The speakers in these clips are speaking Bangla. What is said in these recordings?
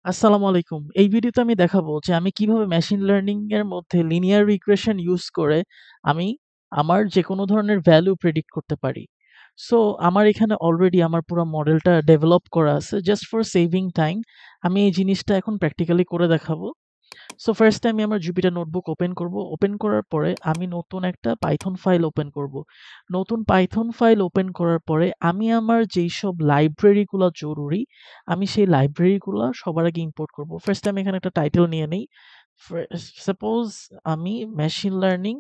আসসালামু আলাইকুম। এই ভিডিওতে আমি দেখাবো যে আমি কিভাবে মেশিন লার্নিং এর মধ্যে লিনিয়ার রিগ্রেশন ইউজ করে আমি আমার যেকোনো ধরনের ভ্যালু প্রেডিক্ট করতে পারি। সো আমার এখানে অলরেডি আমার পুরো মডেলটা ডেভেলপ করা আছে। জাস্ট ফর সেভিং টাইম আমি এই জিনিসটা এখন প্র্যাকটিক্যালি করে দেখাবো। সো ফার্স্টে আমি আমার জুপিটার নোটবুক ওপেন করব। ওপেন করার পরে আমি নতুন একটা পাইথন ফাইল ওপেন করব। নতুন পাইথন ফাইল ওপেন করার পরে আমি আমার যেইসব লাইব্রেরিগুলো জরুরি, আমি সেই লাইব্রেরিগুলো সবার আগে ইম্পোর্ট করব। ফার্স্টে আমি এখানে একটা টাইটেল নিয়ে নেই। সাপোজ আমি মেশিন লার্নিং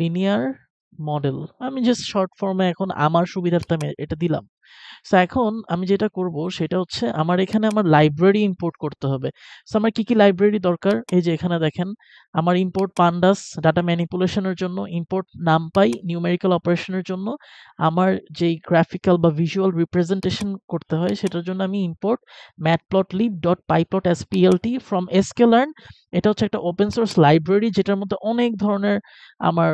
লিনিয়ার মডেল। আমি জাস্ট শর্ট ফর্মে এখন আমার সুবিধার্থে আমি এটা দিলাম। সো এখন আমি যেটা করব সেটা হচ্ছে আমার এখানে আমার লাইব্রেরি ইম্পোর্ট করতে হবে। সো আমার কি লাইব্রেরি দরকার? এই যে এখানে দেখেন আমার ইম্পোর্ট পান্ডাস ডাটা ম্যানিপুলেশনের জন্য, ইম্পোর্ট নামপাই নিউমেরিক্যাল অপারেশনের জন্য, আমার যেই গ্রাফিক্যাল বা ভিজুয়াল রিপ্রেজেন্টেশন করতে হয় সেটার জন্য আমি ইম্পোর্ট matplotlib.pyplot_splt from sklearn। এটা হচ্ছে একটা ওপেন সোর্স লাইব্রেরি যেটার মধ্যে অনেক ধরনের আমার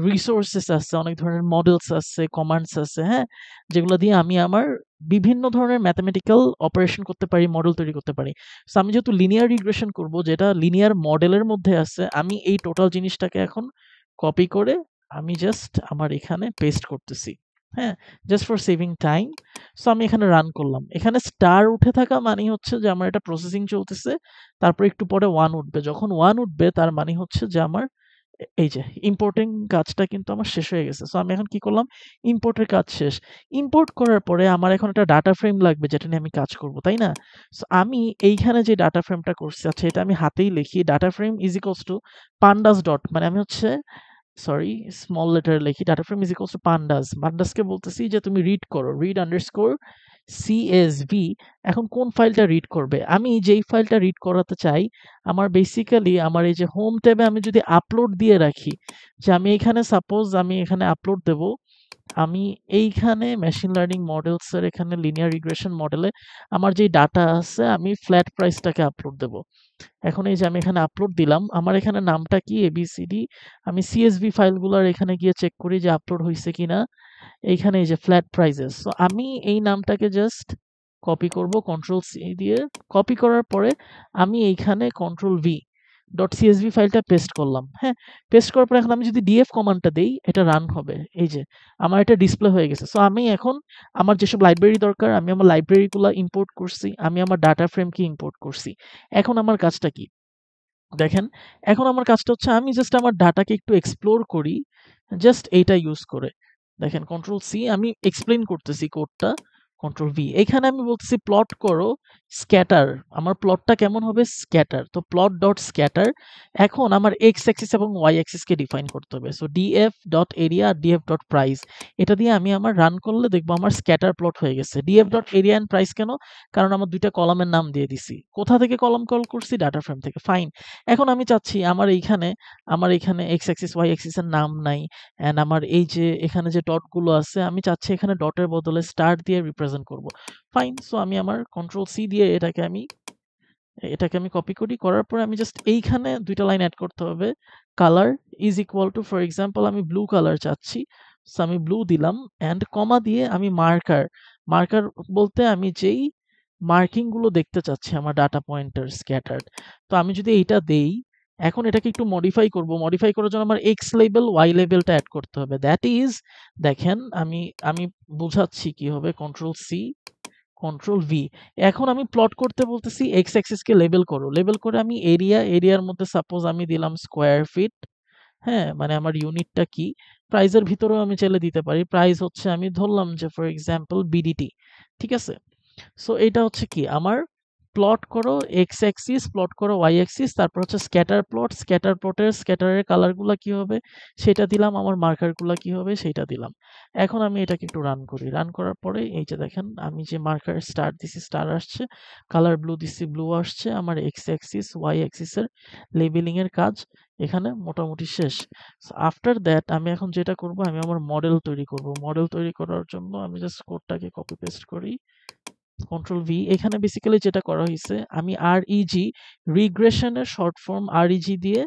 রিসোর্সেস আছে, অনেক ধরনের মডেলস আছে, কমান্ডস আছে, হ্যাঁ? যেগুলো দিয়ে আমি আমার বিভিন্ন ধরনের ম্যাথমেটিক্যাল অপারেশন করতে পারি, মডেল তৈরি করতে পারি। সো আমি যেহেতু লিনিয়ার রিগ্রেশন করব যেটা লিনিয়ার মডেলের মধ্যে আছে, আমি এই টোটাল জিনিসটাকে এখন কপি করে আমি জাস্ট আমার এখানে পেস্ট করতেছি। হ্যাঁ? Just for saving time. So আমি এখানে রান করলাম। এখানে স্টার উঠে থাকা মানেই হচ্ছে যে আমার এটা প্রসেসিং চলতেছে। তারপর একটু পরে 1 উঠবে। যখন 1 উঠবে তার মানে হচ্ছে যে আমার এই যে ইম্পোর্টিং কাজটা কিন্তু আমার শেষ হয়ে গেছে। সো আমি এখন কি করলাম? ইম্পোর্টের কাজ শেষ। ইম্পোর্ট করার পরে আমার এখন একটা ডাটা ফ্রেম লাগবে যেটা নিয়ে আমি কাজ করব, তাই না? সো আমি এইখানে যে ডাটা ফ্রেমটা করছি, আচ্ছা এটা আমি হাতেই লিখি। Data frame is equals two pandas dot মানে আমি হচ্ছে সরি স্মল লেটারে লিখি। Data frame is equals two pandas। pandas-কে বলতেছি যে তুমি রিড করো। read underscore CSV। এখন কোন ফাইলটা রিড করবে? আমি যেই ফাইলটা রিড করাতে চাই, আমার বেসিক্যালি আমার এই যে হোম ট্যাবে আমি যদি আপলোড দিয়ে রাখি, যে আমি এখানে সাপোজ আমি এখানে আপলোড দেব। আমি এইখানে মেশিন লার্নিং মডেলস এর এখানে লিনিয়ার রিগ্রেশন মডেলে আমার যেই ডাটা আছে আমি ফ্ল্যাট প্রাইসটাকে আপলোড দেব। এখন এই যে আমি এখানে আপলোড দিলাম। আমার এখানে নামটা কি ABCD। আমি CSV ফাইলগুলার এখানে গিয়ে চেক করি যে আপলোড হইছে কিনা। এইখানে এই যে ফ্ল্যাট প্রাইজেস। সো আমি এই নামটাকে জাস্ট কপি করব কন্ট্রোল সি দিয়ে। কপি করার পরে আমি এইখানে কন্ট্রোল ভি ডট সিএসভি ফাইলটা পেস্ট করলাম। হ্যাঁ, পেস্ট করার পর এখন আমি যদি ডিএফ কমান্ডটা দেই এটা রান হবে। এই যে আমার এটা ডিসপ্লে হয়ে গেছে। সো আমি এখন আমার যেসব লাইব্রেরি দরকার আমি আমার লাইব্রেরিগুলো ইম্পোর্ট করছি, আমি আমার ডাটা ফ্রেমকে ইম্পোর্ট করছি। এখন আমার কাজটা কি? দেখেন, এখন আমার কাজটা হচ্ছে আমি জাস্ট আমার ডাটাকে একটু এক্সপ্লোর করি জাস্ট এইটা ইউজ করে। দেখেন কন্ট্রোল সি আমি এক্সপ্লেইন করতেছি কোডটা। কন্ট্রোল ভি এখানে আমি বলতেছি প্লট করো স্ক্যাটার। আমার প্লটটা কেমন হবে? স্ক্যাটার। তো প্লট ডট স্ক্যাটার। এখন আমার এক্স অ্যাক্সিস এবং ওয়াই অ্যাক্সিসকে ডিফাইন করতে হবে। So DF dot area DF dot price. এটা দিয়ে আমি আমার রান করলে দেখবো আমার স্ক্যাটার প্লট হয়ে গেছে। Df dot area and price কেন? কারণ আমার দুইটা কলামের নাম দিয়ে দিছি। কোথা থেকে কলাম কল করছি? ডাটা ফ্রেম থেকে। ফাইন। এখন আমি চাচ্ছি আমার এইখানে এক্স অ্যাক্সিস ওয়াই অ্যাক্সিস এর নাম নাই। অ্যান্ড আমার এই যে এখানে যে ডট গুলো আছে আমি চাচ্ছি এখানে ডটের বদলে স্টার দিয়ে রিপ্রেজেন্ট করব। ফাইন। সো আমি আমার কন্ট্রোল সি দিয়ে এটাকে আমি কপি করি। করার পরে আমি জাস্ট এইখানে ২ টা লাইন এড করতে হবে। Colour is equal to for example আমি ব্লু কালার চাচ্ছি। সো আমি ব্লু দিলাম অ্যান্ড কমা দিয়ে আমি মার্কার বলতে আমি যেই মার্কিং গুলো দেখতে চাচ্ছি আমার ডাটা পয়েন্টার স্ক্যাটার্ড। তো আমি যদি এইটা দেই, এখন এটাকে একটু মডিফাই করব। মডিফাই করার জন্য আমার এক্স লেবেল, ওয়াই লেবেলটা এড করতে হবে। দ্যাট ইজ দেখেন আমি বুঝাচ্ছি কি হবে। Control C control V. এখন আমি প্লট করতে বলতেছি এক্স অ্যাক্সিস কে লেবেল করো। লেবেল করে আমি এরিয়ার মধ্যে সাপোজ আমি দিলাম স্কয়ার ফিট। হ্যাঁ, মানে আমার ইউনিটটা কি? প্রাইজের ভিতরেও আমি চাইলে দিতে পারি। প্রাইস হচ্ছে আমি ধরলাম যে ফর এক্সাম্পল বিডিটি। ঠিক আছে? সো এটা হচ্ছে কি আমার প্লট করো এক্স অ্যাক্সিস, প্লট করো ওয়াই অ্যাক্সিস, তারপর হচ্ছে স্ক্যাটার প্লট। স্ক্যাটার প্লটের স্ক্যাটারের কালারগুলা কি হবে সেটা দিলাম, আমার মার্কারগুলা কি হবে সেটা দিলাম। এখন আমি এটাকে একটু রান করি। রান করার পরে এই যে দেখেন আমি যে মার্কার স্টার দিছি স্টার আসছে, কালার ব্লু দিছি ব্লু আসছে। আমার এক্স অ্যাক্সিস ওয়াই অ্যাক্সিসের লেবেলিং এর কাজ এখানে মোটামুটি শেষ। আফটার দ্যাট আমি এখন যেটা করব আমি আমার মডেল তৈরি করব। মডেল তৈরি করার জন্য আমি জাস্ট কোডটাকে কপি পেস্ট করি। Control V. এখানে বেসিক্যালি যেটা করা হয়েছে, আমি আরইজি রিগ্রেশনের শর্ট ফর্ম আরইজি দিয়ে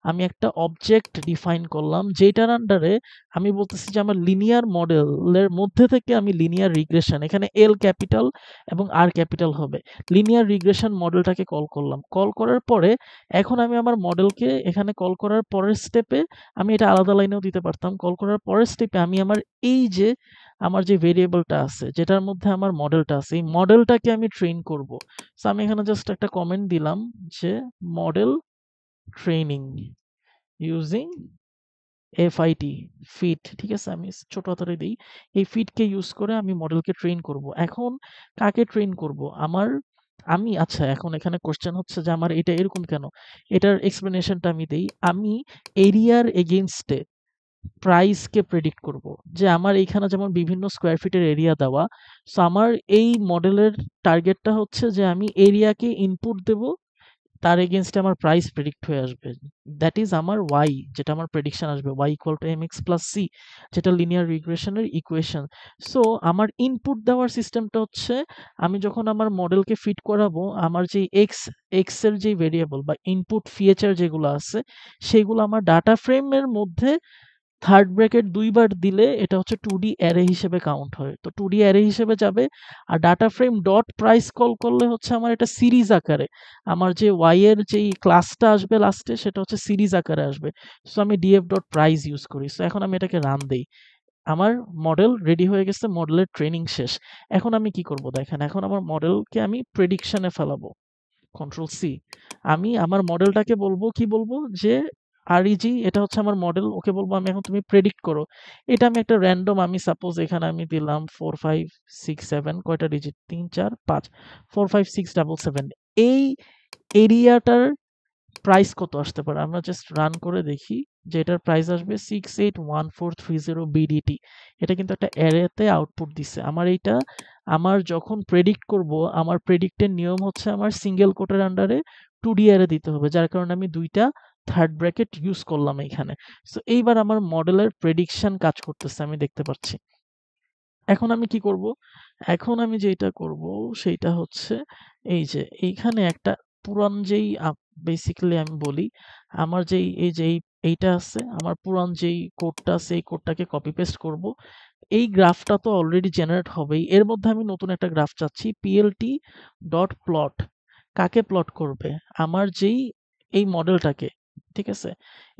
আমি একটা অবজেক্ট ডিফাইন করলাম, যেটার আন্ডারে আমি বলতেছি যে আমার লিনিয়ার মডেলের মধ্যে থেকে আমি লিনিয়ার রিগ্রেশন, এখানে এল ক্যাপিটাল এবং আর ক্যাপিটাল হবে, লিনিয়ার রিগ্রেশন মডেলটাকে কল করলাম। কল করার পরে এখন আমি আমার মডেলকে এখানে কল করার পরের স্টেপে আমি এটা আলাদা লাইনেও দিতে পারতাম। কল করার পরের স্টেপে আমি আমার যে ভেরিয়েবলটা আছে, যেটার মধ্যে আমার মডেলটা আছে, এই মডেলটাকে আমি ট্রেন করব। সো আমি এখানে জাস্ট একটা কমেন্ট দিলাম যে model training using FIT fit, ঠিক আছে, আমি ছোট হাতেরে দিই। এই ফিটকে ইউজ করে আমি মডেলকে ট্রেন করব। এখন কাকে ট্রেন করব? আচ্ছা, এখন এখানে কোশ্চেন হচ্ছে যে আমার এটা এরকম কেন? এটার এক্সপ্লেনেশনটা আমি দেই। আমি এরিয়ার এগেইনস্টে প্রাইসকে প্রেডিক্ট করব, যে আমার এইখানে যেমন বিভিন্ন স্কোয়ার ফিটের এরিয়া দেওয়া, সো আমার এই মডেলের টার্গেটটা হচ্ছে যে আমি এরিয়াকে ইনপুট দেব, তার এগেইনস্টে আমার প্রাইস প্রেডিক্ট হয়ে আসবে। দ্যাট ইজ আমার ওয়াই, যেটা আমার প্রেডিকশন আসবে, y equal to m x plus c, যেটা লিনিয়ার রিগ্রেশনের ইকুয়েশন। সো আমার ইনপুট দেওয়ার সিস্টেমটা হচ্ছে, আমি যখন আমার মডেলকে ফিট করাবো, আমার যে এক্স এর যে ভেরিয়েবল বা ইনপুট ফিচার যেগুলো আছে, সেগুলো আমার ডাটা ফ্রেমের মধ্যে থার্ড ব্র্যাকেট ২ বার দিলে এটা হচ্ছে 2D অ্যারে হিসেবে কাউন্ট হয়। তো 2D অ্যারে হিসেবে যাবে। আর data frame dot price call করলে হচ্ছে আমার এটা সিরিজ আকারে, আমার যে y এর যেই ক্লাসটা আসবে লাস্টে, সেটা হচ্ছে সিরিজ আকারে আসবে। সো আমি df ডট প্রাইস ইউজ করি। সো এখন আমি এটাকে রান দেই। আমার মডেল রেডি হয়ে গেছে, মডেলের ট্রেনিং শেষ। এখন আমি কি করব দেখেন, এখন আমার মডেলকে আমি প্রেডিকশনে ফেলাবো। Control C. আমি আমার মডেলটাকে বলবো যে আরইজি, এটা হচ্ছে আমার মডেল, ওকে বলবো আমি এখন তুমি প্রেডিক্ট করো। এটা আমি একটা র্যান্ডম, আমি সাপোজ এখানে আমি দিলাম 4567, কয়টা ডিজিট, 3 4 5, 45677। এই এরিয়াটার প্রাইস কত আসতে পারে? আমরা জাস্ট রান করে দেখি যে এটার প্রাইস আসবে 681430 বিডিটি। এটা কিন্তু একটা অ্যারেতে আউটপুট দিছে। আমার যখন প্রেডিক্ট করব, আমার প্রেডিক্টের নিয়ম হচ্ছে আমার সিঙ্গেল কোটের আন্ডারে 2D অ্যারে দিতে হবে, যার কারণে আমি দুইটা থার্ড ব্র্যাকেট ইউজ করলাম এখানে। সো এইবার আমার মডেলের প্রেডিকশন কাজ করতেছে, আমি দেখতে পাচ্ছি। এখন আমি কি করব? এখন আমি যেটা করব সেইটা হচ্ছে, এই যে এইখানে একটা পুরান যেই বেসিক্যালি আমি বলি, আমার যেই এই যে এইটা আছে, আমার পুরান যেই কোডটা আছে, এই কোডটাকে কপি পেস্ট করব। এই গ্রাফটা তো অলরেডি জেনারেট হবেই, এর মধ্যে আমি নতুন একটা গ্রাফ চাচ্ছি, পিএলটি ডট প্লট। কাকে প্লট করবে? আমার যেই এই মডেলটাকে, ঠিক আছে,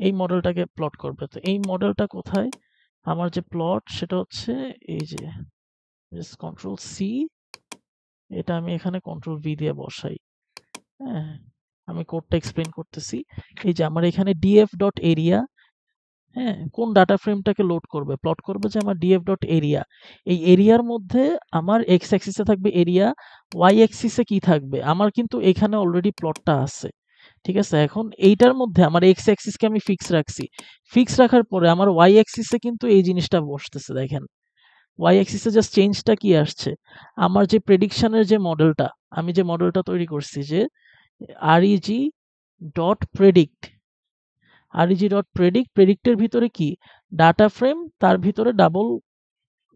এই মডেলটাকে প্লট করবে। তো এই মডেলটা কোথায়? আমার যে প্লট, সেটা হচ্ছে এই যে কন্ট্রোল সি, এটা আমি এখানে কন্ট্রোল ভি দিয়ে বসাই। হ্যাঁ, আমি কোডটা এক্সপ্লেন করতেছি। এই যে আমার এখানে ডিএফ ডট এরিয়া, হ্যাঁ, কোন ডাটা ফ্রেমটাকে লোড করবে, প্লট করবে যে আমার ডিএফ ডট এরিয়া। এই এরিয়ার মধ্যে আমার এক্স অ্যাক্সিসে থাকবে এরিয়া, ওয়াই অ্যাক্সিসে কি থাকবে? আমার কিন্তু এখানে অলরেডি প্লটটা আছে, ঠিক আছে। এখন এইটার মধ্যে আমার এক্স অ্যাক্সিসকে আমি ফিক্স রাখছি। ফিক্স রাখার পরে আমার ওয়াই অ্যাক্সিসে কিন্তু এই জিনিসটা বসতেছে, দেখেন। ওয়াই অ্যাক্সিসে জাস্ট চেঞ্জটা কি আসছে? আমার যে প্রেডিকশনের যে মডেলটা, আমি যে মডেলটা তৈরি করছি, যে আরইজি ডট প্রেডিক্ট, আরইজি ডট প্রেডিক্ট, প্রেডিক্টের ভিতরে কি ডাটা ফ্রেম, তার ভিতরে ডাবল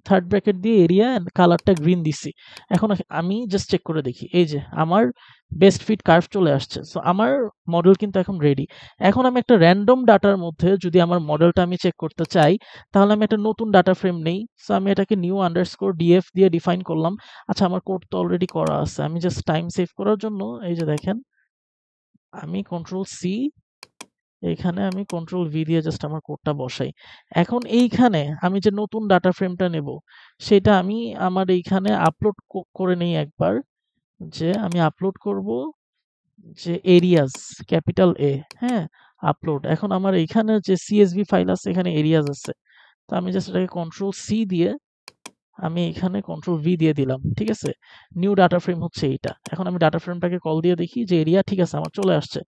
থার্ড ব্র্যাকেট দিয়ে এরিয়া, এন্ড কালারটা গ্রিন দিছি। এখন আমি জাস্ট চেক করে দেখি, এই যে আমার বেস্ট ফিট কার্ভ চলে আসছে। সো আমার মডেল কিন্তু এখন রেডি। এখন আমি একটা র্যান্ডম ডাটার মধ্যে যদি আমার মডেলটা আমি চেক করতে চাই, তাহলে আমি একটা নতুন ডাটা ফ্রেম নেই। সো আমি এটাকে নিউ আন্ডারস্কোর ডিএফ দিয়ে ডিফাইন করলাম। আচ্ছা, আমার কোড তো অলরেডি করা আছে, আমি জাস্ট টাইম সেভ করার জন্য এই যে দেখেন, আমি কন্ট্রোল সি, এইখানে আমি কন্ট্রোল ভি দিয়ে জাস্ট আমার কোডটা বসাই। এখন এইখানে আমি যে নতুন ডাটা ফ্রেমটা নেব, সেটা আমি আমার এইখানে আপলোড করে নেই একবার, যে আমি আপলোড করব যে এরিয়াস, ক্যাপিটাল এ, হ্যাঁ, আপলোড। এখন আমার এইখানে যে সিএসভি ফাইল আছে, এখানে এরিয়াস আছে। তো আমি জাস্ট এটাকে কন্ট্রোল সি দিয়ে আমি এখানে কন্ট্রোল ভি দিয়ে দিলাম, ঠিক আছে। নিউ ডাটা ফ্রেম হচ্ছে এইটা। এখন আমি ডাটা ফ্রেমটাকে কল দিয়ে দেখি যে এরিয়া, ঠিক আছে, আমার চলে আসছে।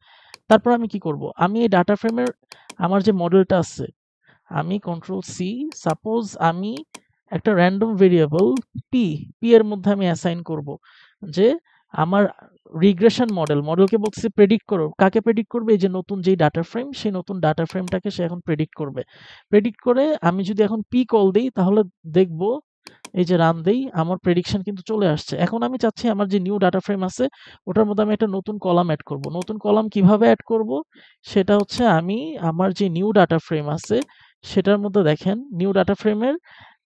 তারপর আমি কি করব? আমি এই ডাটা ফ্রেমের আমার যে মডেলটা আছে, আমি কন্ট্রোল সি, সাপোজ আমি একটা র্যান্ডম ভেরিয়েবল পি এর মধ্যে আমি অ্যাসাইন করব যে আমার রিগ্রেশন মডেলকে বলতেছে প্রেডিক্ট করো। কাকে প্রেডিক্ট করবে? এই যে নতুন যেই ডাটা ফ্রেম, সেই নতুন ডাটা ফ্রেমটাকে সে এখন প্রেডিক্ট করবে। প্রেডিক্ট করে আমি যদি এখন পি কল দিই, তাহলে দেখব এই যে রান দেই, আমার প্রেডিকশন কিন্তু চলে আসছে। এখন আমি চাচ্ছি আমার যে নিউ ডাটা ফ্রেম আছে, ওটার মধ্যে আমি একটা নতুন কলাম এড করব। নতুন কলাম কিভাবে এড করব? সেটা হচ্ছে আমি আমার যে নিউ ডাটা ফ্রেম আছে, সেটার মধ্যে দেখেন নিউ ডাটা ফ্রেমের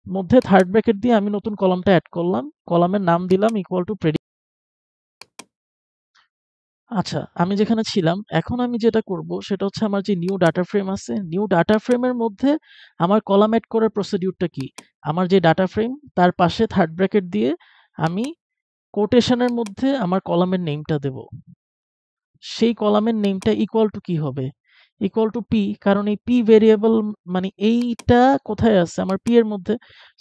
মধ্যে থার্ড ব্র্যাকেট দিয়ে আমি নতুন কলামটা এড করলাম। কলামের নাম দিলাম ইকুয়াল টু আচ্ছা, আমি যেখানে ছিলাম, এখন আমি যেটা করব সেটা হচ্ছে আমার যে নিউ ডাটা ফ্রেম আছে, নিউ ডাটা ফ্রেমের মধ্যে আমার কলাম এড করার প্রসিডিউরটা কি? আমার যে ডাটা ফ্রেম তার পাশে থার্ড ব্র্যাকেট দিয়ে আমি কোটেশনের মধ্যে আমার কলামের নেমটা দেব। সেই কলামের নেমটা ইকুয়াল টু কি হবে? ইকুয়াল টু পি, কারণ এই পি ভেরিয়েবল মানে এইটা কোথায় আছে? আমার পি এর মধ্যে।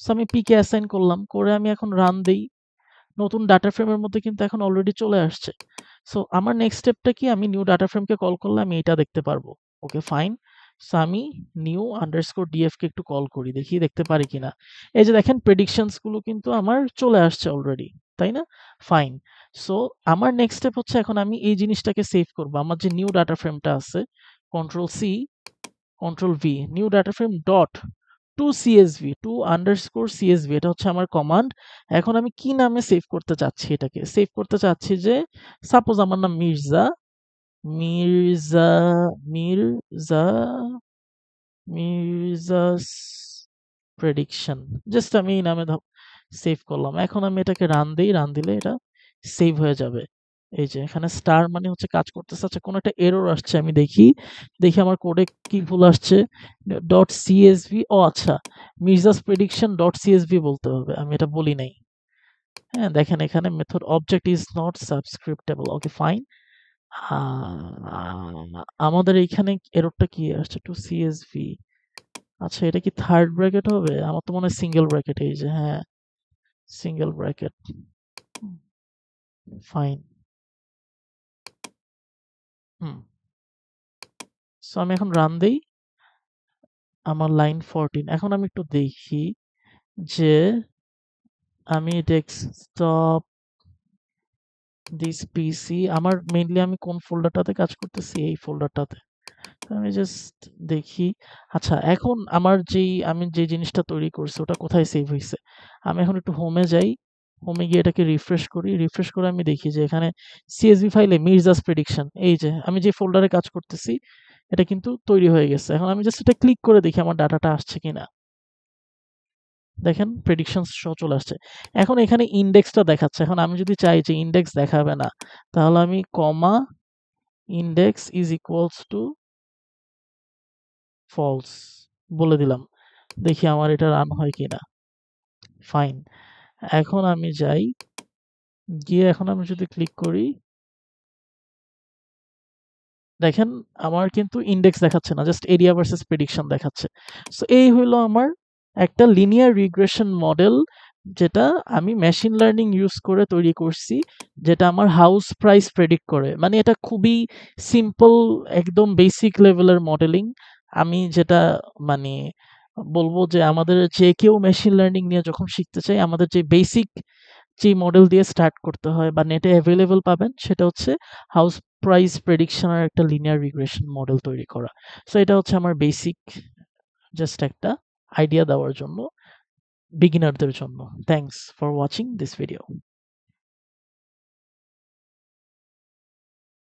সো আমি পি কে অ্যাসাইন করলাম, করে আমি এখন রান দেই। নতুন ডাটা ফ্রেমের মধ্যে কিন্তু এখন অলরেডি চলে আসছে। সো আমার নেক্সট স্টেপটা কি? আমি নিউ ডাটা ফ্রেমকে কল করলে আমি এটা দেখতে পারবো। Okay fine. সো আমি নিউ আন্ডারস্কোর ডিএফ কে একটু কল করি, দেখি দেখতে পারি কিনা। এই যে দেখেন প্রেডিকশনস গুলো কিন্তু আমার চলে আসছে অলরেডি, তাই না? ফাইন। সো আমার নেক্সট স্টেপ হচ্ছে এখন আমি এই জিনিসটাকে সেভ করব। আমার যে নিউ ডাটা ফ্রেমটা আছে, control C, control V, new data frame dot to CSV, to underscore CSV, এটা হচ্ছে আমার কমান্ড। এখন আমি কি নামে সেভ করতে চাচ্ছি? এটাকে সেভ করতে চাচ্ছি যে সাপোজ আমার নাম মির্জা, মির্জা, মির্জা, মির্জাস প্রেডিকশন, জাস্ট আমি এই নামে সেভ করলাম। এখন আমি এটাকে রান দিই, রান দিলে এটা সেভ হয়ে যাবে। এই যে এখানে স্টার মানে হচ্ছে কাজ করতেছে। আচ্ছা, কোনো একটা এরর আসছে, আমি দেখি। দেখি আমার কোডে কি ভুল আসছে। ডট সিএসভি, ও আচ্ছা, মির্জাস প্রেডিকশন ডট সিএসভি বলতে হবে, আমি এটা বলি নাই। হ্যাঁ, দেখেন এখানে method object is not subscriptable. Okay fine. আমাদের এইখানে এররটা কি আসছে? To CSV. আচ্ছা, এটা কি থার্ড ব্র্যাকেট হবে? আমার তো মনে হয় সিঙ্গেল ব্র্যাকেট। এই যে হ্যাঁ, সিঙ্গেল ব্র্যাকেট। ফাইন। হুম। সো আমি এখন রান দেই। আমার লাইন 14। এখন আমি একটু দেখি যে আমি ডেস্কটপ দিস পিসি, আমার মেইনলি আমি কোন ফোল্ডারটাতে কাজ করতেছি? এই ফোল্ডারটাতে। আমি জাস্ট দেখি। আচ্ছা, এখন আমার আমি যে জিনিসটা তৈরি করছি ওটা কোথায় সেভ হইছে? আমি এখন একটু হোমে যাই। হোমে গিয়ে এটাকে রিফ্রেশ করি। রিফ্রেশ করে আমি দেখি যে এখানে CSV ফাইলে মির্জাস প্রেডিকশন, এই যে আমি যে ফোল্ডারে কাজ করতেছি এটা কিন্তু তৈরি হয়ে গেছে। এখন আমি জাস্ট এটা ক্লিক করে দেখি আমার ডাটাটা আসছে কিনা। দেখেন প্রেডিকশনস সহ চলে আসছে। এখন এখানে ইনডেক্সটা দেখাচ্ছে। এখন আমি যদি চাই যে ইনডেক্স দেখাবে না, তাহলে আমি comma index is equals to false বলে দিলাম। দেখি আমার এটা রান হয় কিনা। ফাইন। এখন আমি যাই, গিয়ে এখন আমি যদি ক্লিক করি, দেখেন আমার কিন্তু ইনডেক্স দেখাচ্ছে না, জাস্ট এরিয়া ভার্সেস প্রেডিকশন দেখাচ্ছে। সো এই হইলো আমার একটা লিনিয়ার রিগ্রেশন মডেল, যেটা আমি মেশিন লার্নিং ইউজ করে তৈরি করছি, যেটা আমার হাউস প্রাইস প্রেডিক্ট করে। মানে এটা খুবই সিম্পল, একদম বেসিক লেভেলের মডেলিং। আমি যেটা মানে বলবো যে আমাদের যে কেউ মেশিন লার্নিং নিয়ে যখন শিখতে চাই, আমাদের যে বেসিক যে মডেল দিয়ে স্টার্ট করতে হয় বা নেটে অ্যাভেলেবল পাবেন, সেটা হচ্ছে হাউস প্রাইস প্রেডিকশনের একটা লিনিয়ার রিগ্রেশন মডেল তৈরি করা। সো এটা হচ্ছে আমার বেসিক, জাস্ট একটা আইডিয়া দেওয়ার জন্য বিগিনারদের জন্য। Thanks for watching this video.